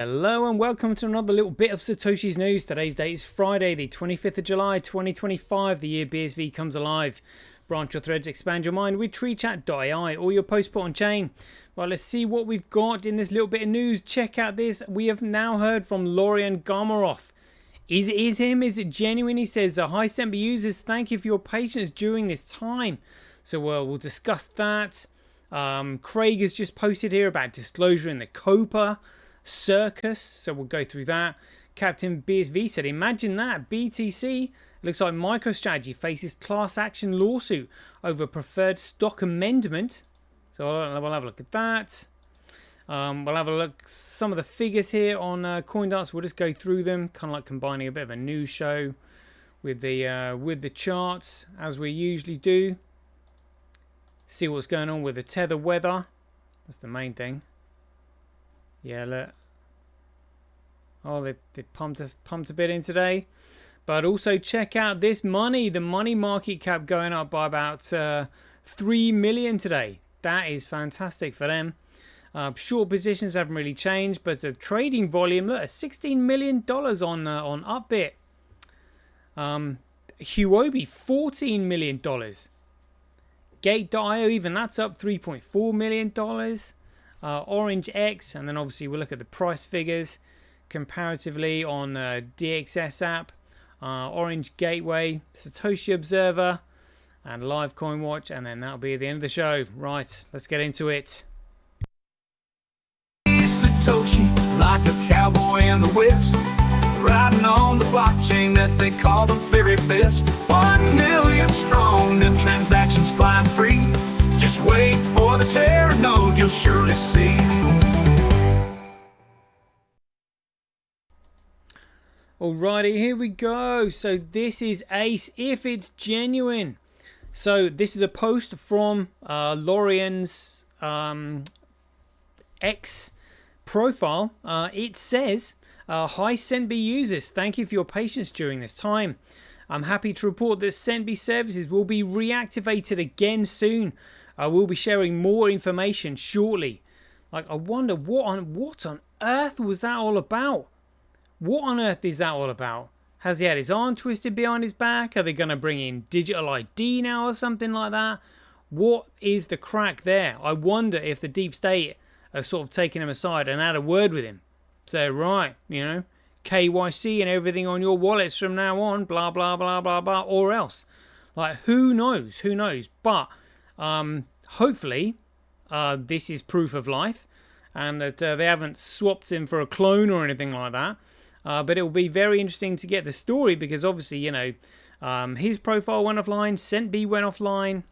Hello and welcome to another little bit of Satoshi's news. Today's date is Friday, the 25th of July, 2025, the year BSV comes alive. Branch your threads, expand your mind with treechat.ai or your post put on chain. Well, let's see what we've got in this little bit of news. Check out this. We have now heard from Lorian Gamarov. Is it him? Is it genuine? He says, hi Centbee users, thank you for your patience during this time. So we'll discuss that. Craig has just posted here about disclosure in the COPA. Circus, so we'll go through that. Captain BSV said, imagine that, BTC looks like MicroStrategy faces class action lawsuit over preferred stock amendment. So we'll have a look at that. We'll have a look some of the figures here on CoinDarts. We'll just go through them, kind of like combining a bit of a news show with the charts as we usually do. See what's going on with the tether weather. That's the main thing. Yeah, look. Oh, they pumped a bit in today. But also check out this money. The money market cap going up by about 3 million today. That is fantastic for them. Short positions haven't really changed, but the trading volume, look, $16 million on Upbit. Huobi, $14 million. Gate.io, even that's up $3.4 million. Orange X, and then obviously we'll look at the price figures comparatively on DXS app, Orange Gateway, Satoshi Observer, and Live Coin Watch, and then that'll be at the end of the show. Right, let's get into it. Satoshi, like a cowboy in the West, riding on the blockchain that they call the very best. 1 million strong, and transactions flying free. Just wait for the terror node, you'll surely see. Alrighty, here we go. So this is Ace, if it's genuine. So this is a post from Lorian's X profile. It says, hi Centbee users, thank you for your patience during this time. I'm happy to report that Centbee services will be reactivated again soon. I will be sharing more information shortly. Like, I wonder what on earth was that all about? What on earth is that all about? Has he had his arm twisted behind his back? Are they going to bring in digital ID now or something like that? What is the crack there? I wonder if the deep state are sort of taking him aside and had a word with him. Say, right, you know, KYC and everything on your wallets from now on, blah, blah, blah, blah, blah, or else. Like, who knows? Who knows? But hopefully this is proof of life and that they haven't swapped him for a clone or anything like that. But it will be very interesting to get the story because obviously, you know, his profile went offline, Centbee went offline,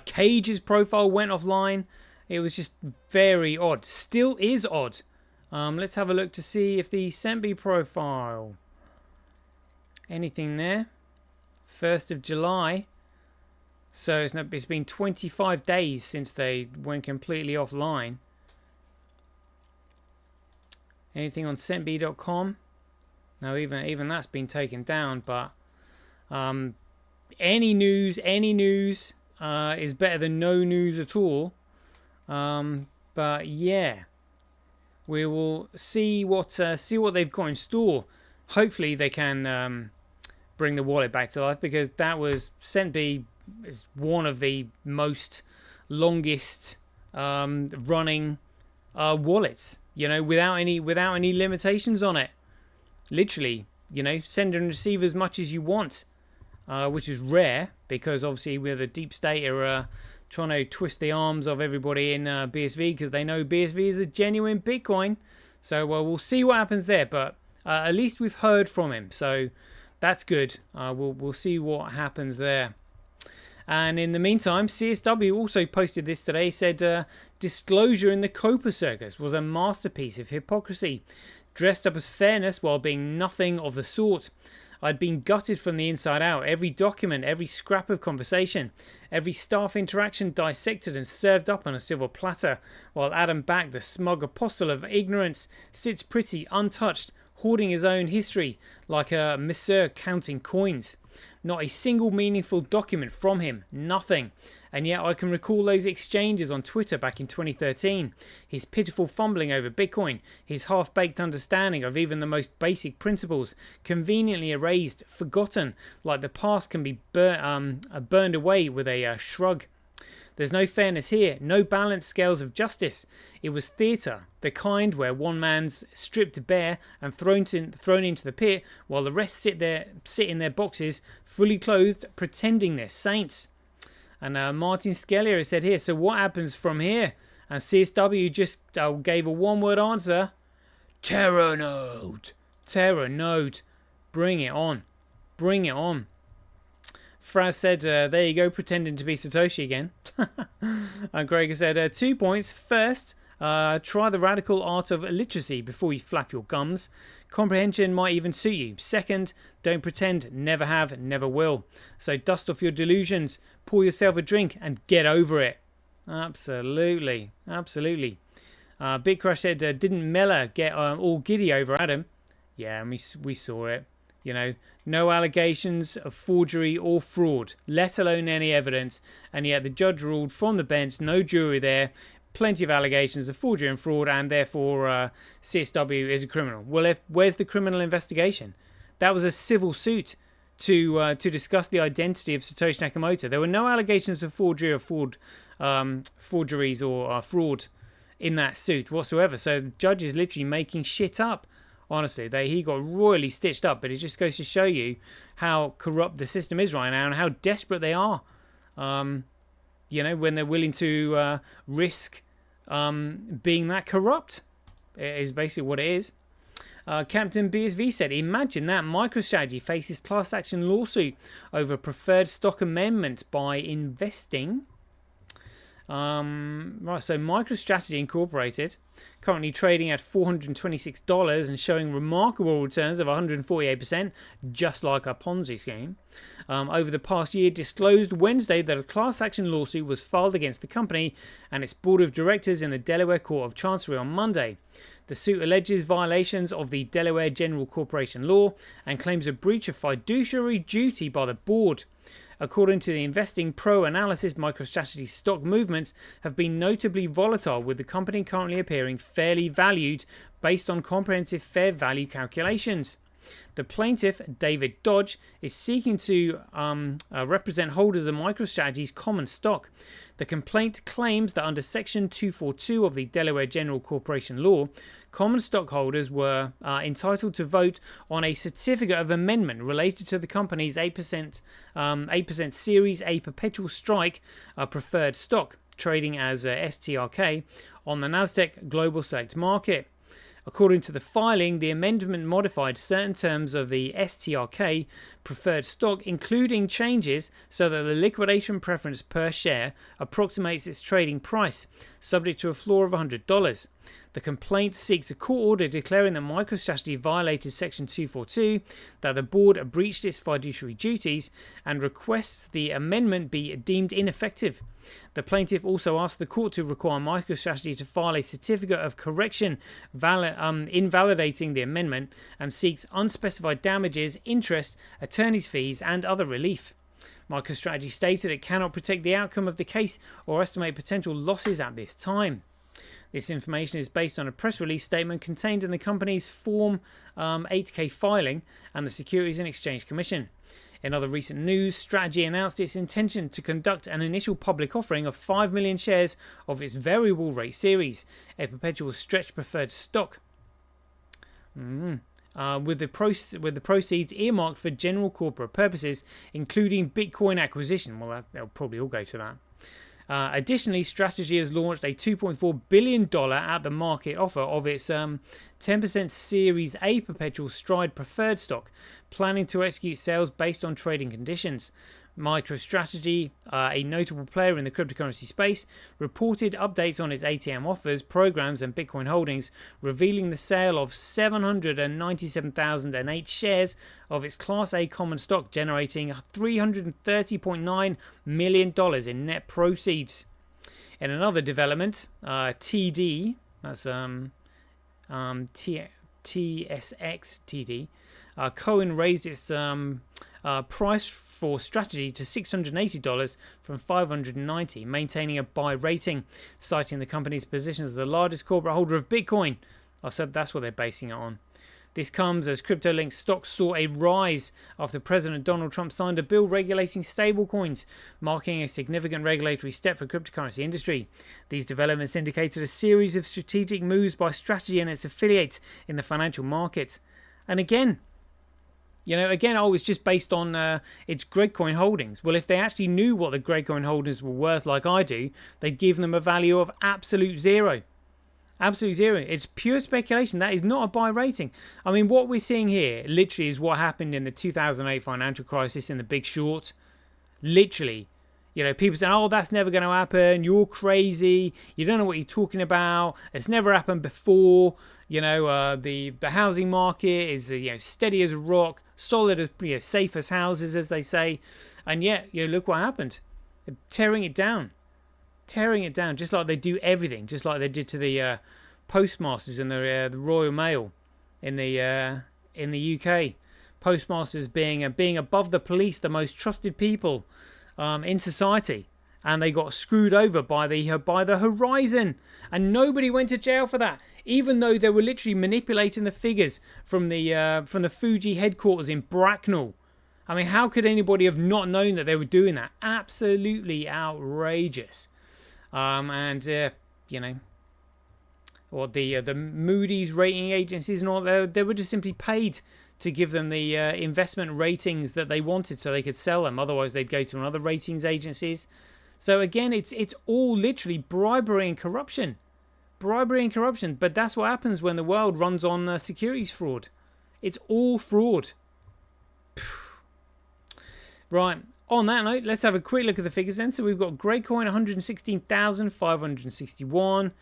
Cage's profile went offline. It was just very odd. Still is odd. Let's have a look to see if the Centbee profile, anything there. 1st of July. So it's been 25 days since they went completely offline. Anything on centbee.com? No, even that's been taken down. But any news is better than no news at all. But yeah, we will see what they've got in store. Hopefully they can bring the wallet back to life because that was Centbee is one of the most longest running wallets, you know, without any limitations on it. Literally, you know, send and receive as much as you want, which is rare because obviously with the deep state are trying to twist the arms of everybody in BSV because they know BSV is a genuine Bitcoin. So we'll see what happens there, but at least we've heard from him, so that's good. We'll see what happens there. And in the meantime, CSW also posted this today, said disclosure in the COPA circus was a masterpiece of hypocrisy, dressed up as fairness while being nothing of the sort. I'd been gutted from the inside out, every document, every scrap of conversation, every staff interaction dissected and served up on a silver platter, while Adam Back, the smug apostle of ignorance, sits pretty untouched, hoarding his own history like a Monsieur counting coins. Not a single meaningful document from him. Nothing. And yet I can recall those exchanges on Twitter back in 2013. His pitiful fumbling over Bitcoin. His half-baked understanding of even the most basic principles. Conveniently erased, forgotten, like the past can be burned away with a shrug. There's no fairness here, no balanced scales of justice. It was theatre, the kind where one man's stripped bare and thrown into the pit, while the rest sit in their boxes, fully clothed, pretending they're saints. And Martin Scalia said here, so what happens from here? And CSW just gave a one-word answer. Terror node. Terror node. Bring it on. Bring it on. Fraz said, there you go, pretending to be Satoshi again. And Gregor said, 2 points. First, try the radical art of literacy before you flap your gums. Comprehension might even suit you. Second, don't pretend, never have, never will. So dust off your delusions, pour yourself a drink and get over it. Absolutely, absolutely. Big Crush said, didn't Miller get all giddy over Adam? Yeah, and we saw it. You know, no allegations of forgery or fraud, let alone any evidence, and yet the judge ruled from the bench, no jury there, plenty of allegations of forgery and fraud, and therefore CSW is a criminal. Well, where's the criminal investigation? That was a civil suit to discuss the identity of Satoshi Nakamoto. There were no allegations of forgery or forgeries or fraud in that suit whatsoever. So the judge is literally making shit up. Honestly, he got royally stitched up, but it just goes to show you how corrupt the system is right now and how desperate they are. You know, when they're willing to risk being that corrupt, is basically what it is. Captain BSV said, imagine that MicroStrategy faces class action lawsuit over preferred stock amendment by investing. Right, so MicroStrategy Incorporated, currently trading at $426 and showing remarkable returns of 148%, just like a Ponzi scheme, over the past year, disclosed Wednesday that a class action lawsuit was filed against the company and its board of directors in the Delaware Court of Chancery on Monday. The suit alleges violations of the Delaware General Corporation Law and claims a breach of fiduciary duty by the board. According to the Investing Pro analysis, MicroStrategy's stock movements have been notably volatile, with the company currently appearing fairly valued based on comprehensive fair value calculations. The plaintiff, David Dodge, is seeking to represent holders of MicroStrategy's common stock. The complaint claims that under Section 242 of the Delaware General Corporation Law, common stockholders were entitled to vote on a certificate of amendment related to the company's 8% Series A perpetual strike preferred stock, trading as STRK, on the Nasdaq Global Select Market. According to the filing, the amendment modified certain terms of the STRK preferred stock, including changes so that the liquidation preference per share approximates its trading price, subject to a floor of $100. The complaint seeks a court order declaring that MicroStrategy violated Section 242, that the board breached its fiduciary duties, and requests the amendment be deemed ineffective. The plaintiff also asked the court to require MicroStrategy to file a certificate of correction invalidating the amendment, and seeks unspecified damages, interest, attorney's fees, and other relief. MicroStrategy stated it cannot predict the outcome of the case or estimate potential losses at this time. This information is based on a press release statement contained in the company's Form 8K filing and the Securities and Exchange Commission. In other recent news, Strategy announced its intention to conduct an initial public offering of 5 million shares of its variable rate series, a perpetual stretch preferred stock, with the proceeds earmarked for general corporate purposes, including Bitcoin acquisition. Well, they'll probably all go to that. Additionally, Strategy has launched a $2.4 billion at-the-market offer of its 10% Series A perpetual Stride preferred stock, planning to execute sales based on trading conditions. MicroStrategy, a notable player in the cryptocurrency space, reported updates on its ATM offers, programs, and Bitcoin holdings, revealing the sale of 797,008 shares of its Class A common stock, generating $330.9 million in net proceeds. In another development, TD, that's TSX TD, Cohen raised its price for strategy to $680 from $590, maintaining a buy rating, citing the company's position as the largest corporate holder of Bitcoin. I said that's what they're basing it on. This comes as crypto-linked stocks saw a rise after President Donald Trump signed a bill regulating stablecoins, marking a significant regulatory step for the cryptocurrency industry. These developments indicated a series of strategic moves by Strategy and its affiliates in the financial markets. And again, it's just based on its Gridcoin holdings. Well, if they actually knew what the Gridcoin holdings were worth like I do, they'd give them a value of absolute zero. Absolute zero. It's pure speculation. That is not a buy rating. I mean, what we're seeing here literally is what happened in the 2008 financial crisis in the Big Short. Literally, people saying, oh, that's never going to happen. You're crazy. You don't know what you're talking about. It's never happened before. The housing market is steady as a rock, solid as safe as houses, as they say. And yet, look what happened. They're tearing it down, just like they do everything, just like they did to the postmasters and the Royal Mail in the UK. Postmasters being above the police, the most trusted people in society, and they got screwed over by the horizon, and nobody went to jail for that, even though they were literally manipulating the figures from the Fuji headquarters in Bracknell. I mean, how could anybody have not known that they were doing that? Absolutely outrageous. The Moody's rating agencies and all, they were just simply paid to give them the investment ratings that they wanted so they could sell them. Otherwise, they'd go to another ratings agencies. So again, it's all literally bribery and corruption. But that's what happens when the world runs on securities fraud. It's all fraud. Right. On that note, let's have a quick look at the figures then. So we've got Gridcoin 116,561,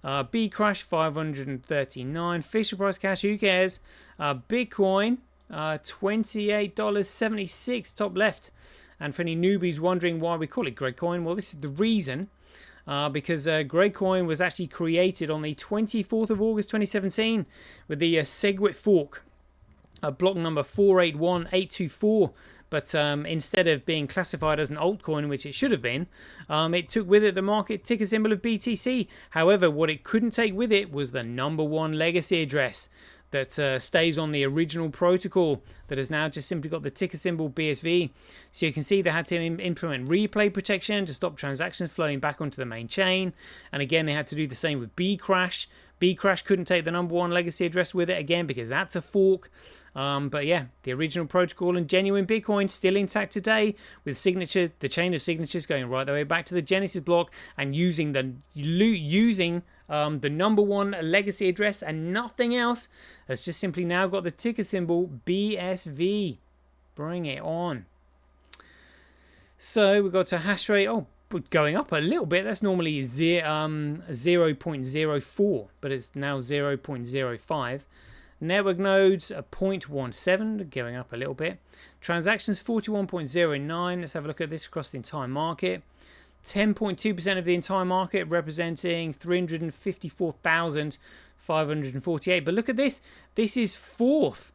Bcrash 539, Fisher Price Cash, who cares? Bitcoin $28.76 top left. And for any newbies wondering why we call it Gridcoin, well, this is the reason. Because Gridcoin was actually created on the 24th of August 2017 with the SegWit fork, block number 481824. But instead of being classified as an altcoin, which it should have been, it took with it the market ticker symbol of BTC. However, what it couldn't take with it was the #1 legacy address that stays on the original protocol that has now just simply got the ticker symbol BSV. So you can see they had to implement replay protection to stop transactions flowing back onto the main chain. And again, they had to do the same with Bcrash. Bcrash couldn't take the #1 legacy address with it again because that's a fork. But yeah, the original protocol and genuine Bitcoin still intact today, with the chain of signatures going right the way back to the Genesis block and using the #1 legacy address and nothing else. Has just simply now got the ticker symbol BSV. Bring it on. So we got to hash rate. Oh, going up a little bit. That's normally 0.04, but it's now 0.05. Network nodes 0.17, going up a little bit. Transactions 41.09. Let's have a look at this across the entire market. 10.2% of the entire market, representing 354,548. But look at this. This is fourth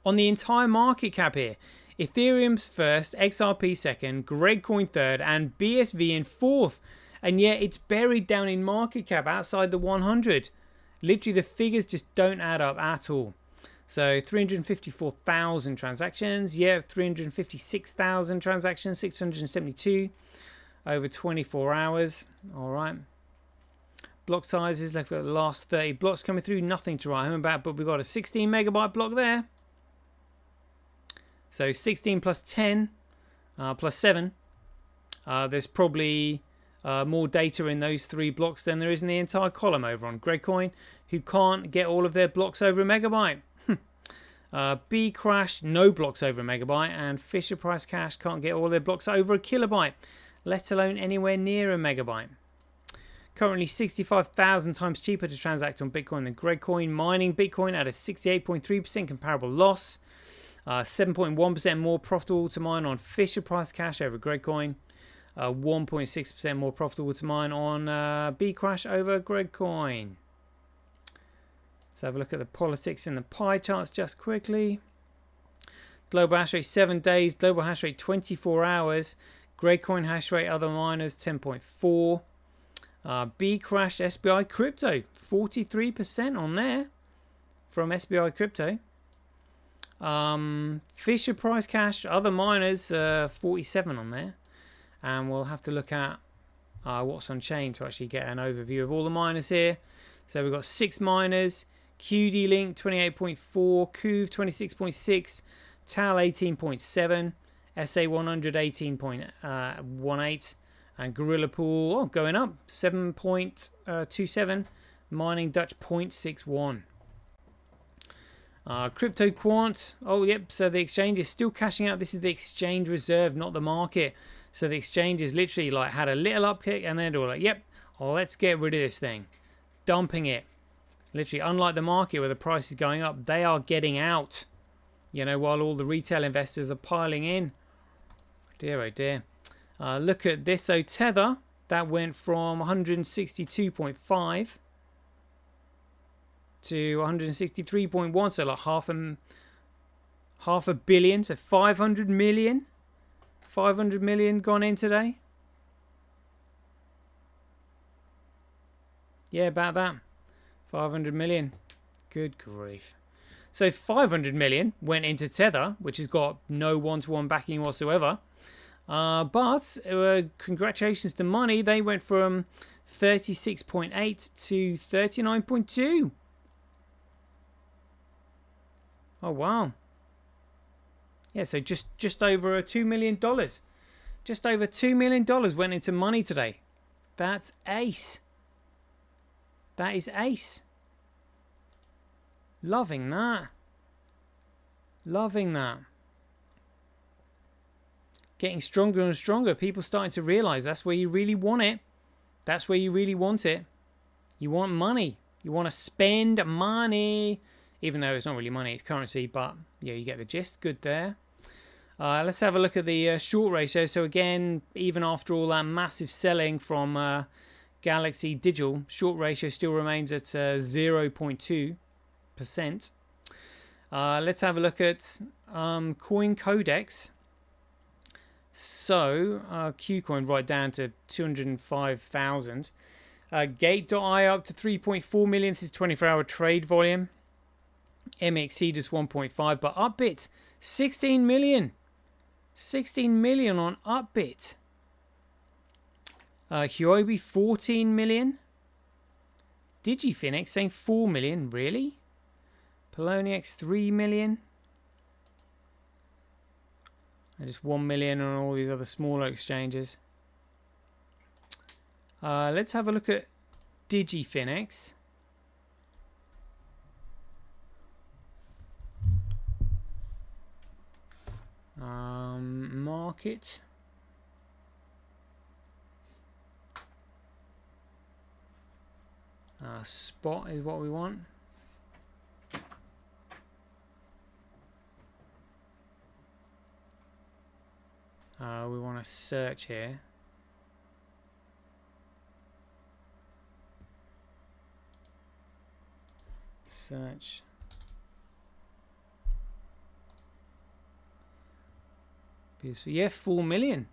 on the entire market cap here. Ethereum's first, XRP second, Gridcoin third, and BSV in fourth. And yet it's buried down in market cap outside the 100. Literally, the figures just don't add up at all. So 354,000 transactions. Yeah, 356,000 transactions, 672 over 24 hours. All right. Block sizes, look at the last 30 blocks coming through. Nothing to write home about, but we've got a 16 megabyte block there. So 16 plus 10 plus 7. There's probably more data in those 3 blocks than there is in the entire column over on Gridcoin, who can't get all of their blocks over a megabyte. Bcrash, no blocks over a megabyte, and Fisher Price Cash can't get all their blocks over a kilobyte, let alone anywhere near a megabyte. Currently 65,000 times cheaper to transact on Bitcoin than Gridcoin, mining Bitcoin at a 68.3% comparable loss. 7.1% more profitable to mine on Fisher Price Cash over Gridcoin. 1.6% more profitable to mine on Bcrash over Gridcoin. Let's have a look at the politics in the pie charts just quickly. Global hash rate 7 days. Global hash rate 24 hours. Gradecoin hash rate other miners 10.4. B crashed SBI crypto 43% on there from SBI crypto. Fisher price cash other miners 47 on there, and we'll have to look at what's on chain to actually get an overview of all the miners here. So we've got 6 miners: QD Link 28.4, Kuv 26.6, Tal 18.7, SA100 18.18, and Gorilla Pool going up 7.27, Mining Dutch 0.61. Crypto Quant, oh yep, so the exchange is still cashing out. This is the exchange reserve, not the market. So the exchange is literally like had a little upkick and then they were like, yep, let's get rid of this thing, dumping it. Literally, unlike the market where the price is going up, they are getting out, you know, while all the retail investors are piling in. Dear oh dear. Look at this. So Tether, that went from 162.5 to 163.1, so like half a billion, so 500 million gone in today. Yeah, about that. 500 million. Good grief. So 500 million went into Tether, which has got no one-to-one backing whatsoever. But congratulations to money. They went from 36.8 to 39.2. Oh, wow. Yeah, so just over $2 million. Just over $2 million went into money today. That's ace. That is ace. Loving that. Loving that. Getting stronger and stronger. People starting to realize that's where you really want it. That's where you really want it. You want money. You want to spend money. Even though it's not really money, it's currency. But yeah, you get the gist. Good there. Let's have a look at the short ratio. So again, even after all that massive selling from Galaxy Digital, short ratio still remains at 0.2%. Let's have a look at Coin Codex. So Qcoin right down to 205,000. Gate.io up to 3.4 million. This is 24-hour trade volume. MXC just 1.5, but Upbit 16 million. 16 million on Upbit. Huobi 14 million. Digifinix saying 4 million. Really? Poloniex 3 million. And just 1 million on all these other smaller exchanges. Let's have a look at Digifinix. Market. Spot is what we want. We want to search here. Search. Beautiful. Yeah, 4 million.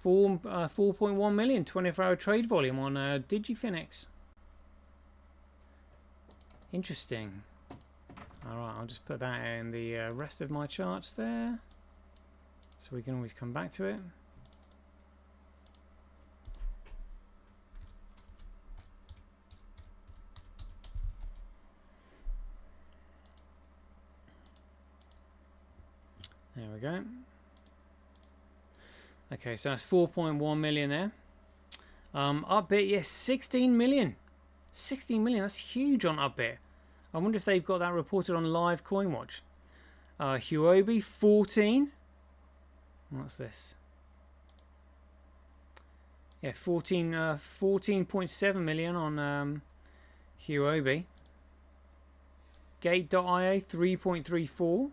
4.1 million 24-hour trade volume on Digifinix. Interesting. Alright, I'll just put that in the rest of my charts there, so we can always come back to it. There we go. Okay, so that's 4.1 million there. Upbit, yes, 16 million. 16 million, that's huge on Upbit. I wonder if they've got that reported on live CoinWatch. Huobi, 14. What's this? Yeah, 14.7 million on Huobi. Gate.io, 3.34.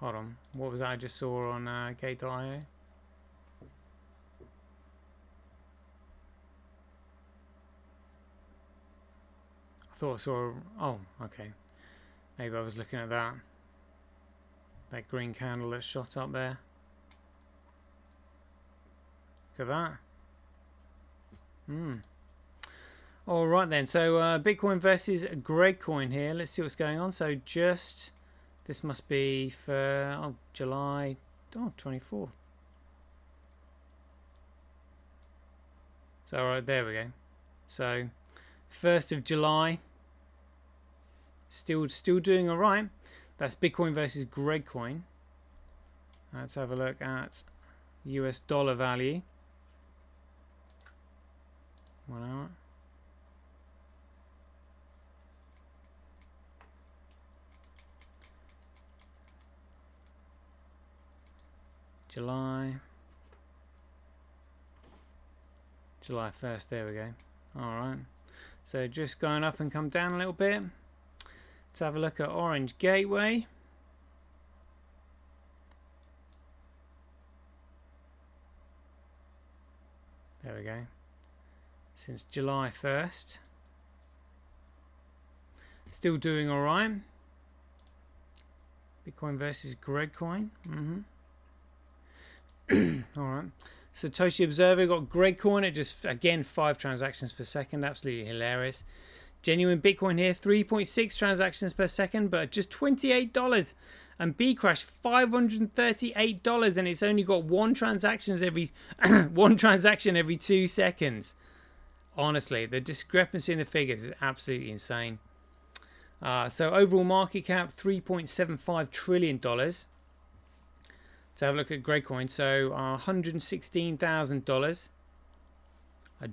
Hold on, what was that I just saw on Gate.io? I thought I saw. Oh, okay. Maybe I was looking at that. That green candle that shot up there. Look at that. Alright then, so Bitcoin versus Gregcoin here. Let's see what's going on. So this must be for July 24th. So alright, there we go. So 1st of July. Still doing alright. That's Bitcoin versus Gregcoin. Let's have a look at US dollar value. 1 hour. July 1st, there we go. Alright, so just going up and come down a little bit. Let's have a look at Orange Gateway. There we go. Since July 1st. Still doing alright. Bitcoin versus Gregcoin. Alright. Satoshi Observer got Gregcoin at just, again, 5 transactions per second. Absolutely hilarious. Genuine Bitcoin here, 3.6 transactions per second, but just $28. And Bcrash, $538, and it's only got one transaction every 2 seconds. Honestly, the discrepancy in the figures is absolutely insane. So overall market cap, $3.75 trillion. Let's have a look at Gregcoin. So $116,000.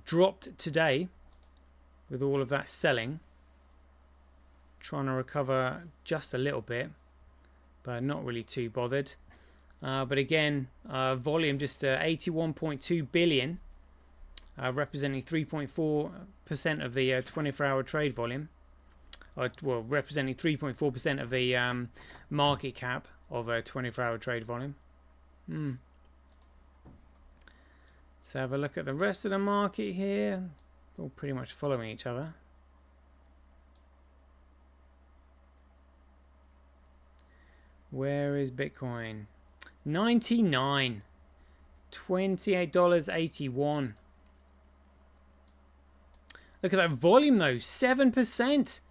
Dropped today with all of that selling. Trying to recover just a little bit, but not really too bothered. But again, volume just 81.2 billion, representing 3.4% of the 24-hour trade volume. Well, representing 3.4% of the market cap of a 24-hour trade volume. Let's have a look at the rest of the market here. All pretty much following each other. Where is Bitcoin? 99. $28.81. Look at that volume though. 7%.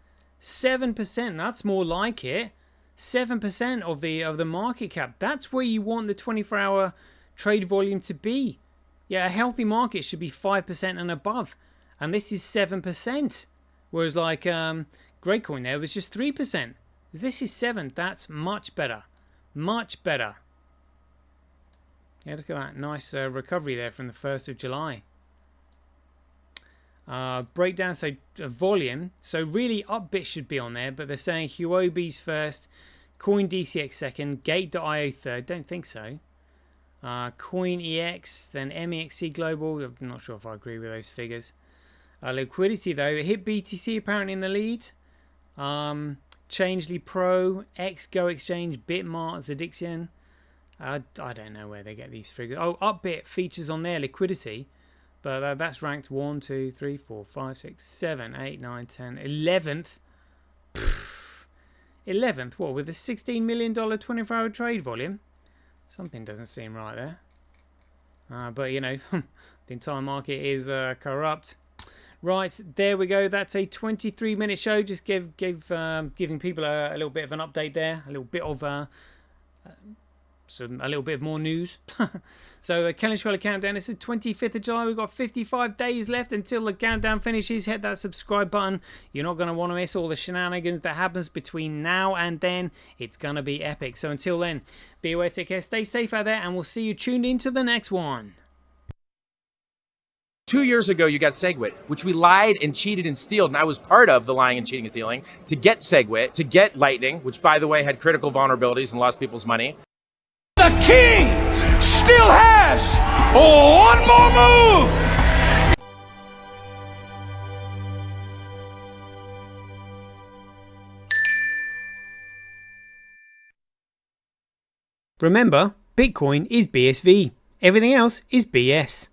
7%. That's more like it. 7% of the market cap. That's where you want the 24-hour trade volume to be. Yeah, a healthy market should be 5% and above. And this is 7%. Whereas like Gregcoin there was just 3%. This is 7. That's much better. Much better. Yeah, look at that. Nice recovery there from the 1st of July. Breakdown, so volume. So really Upbit should be on there, but they're saying Huobi's first, CoinDCX second, Gate.io third. Don't think so. CoinEX, then MEXC Global. I'm not sure if I agree with those figures. Liquidity though, it hit BTC apparently in the lead. Changely Pro, XGo Exchange, Bitmart, Zedixion. I don't know where they get these figures. Oh, Upbit features on their liquidity, but that's ranked 1, 2, 3, 4, 5, 6, 7, 8, 9, 10, 11th. 11th, what, with a $16 million 24-hour trade volume? Something doesn't seem right there. But, you know, the entire market is corrupt. Right, there we go. That's a 23-minute show. Just giving people a little bit of an update there. A little bit of a little bit more news. So Kelly Schweller countdown. It's the 25th of July. We've got 55 days left until the countdown finishes. Hit that subscribe button. You're not going to want to miss all the shenanigans that happens between now and then. It's going to be epic. So until then, be aware, take care, stay safe out there, and we'll see you tuned into the next one. 2 years ago, you got SegWit, which we lied and cheated and stealed, and I was part of the lying and cheating and stealing to get SegWit, to get Lightning, which, by the way, had critical vulnerabilities and lost people's money. The king still has one more move. Remember, Bitcoin is BSV. Everything else is BS.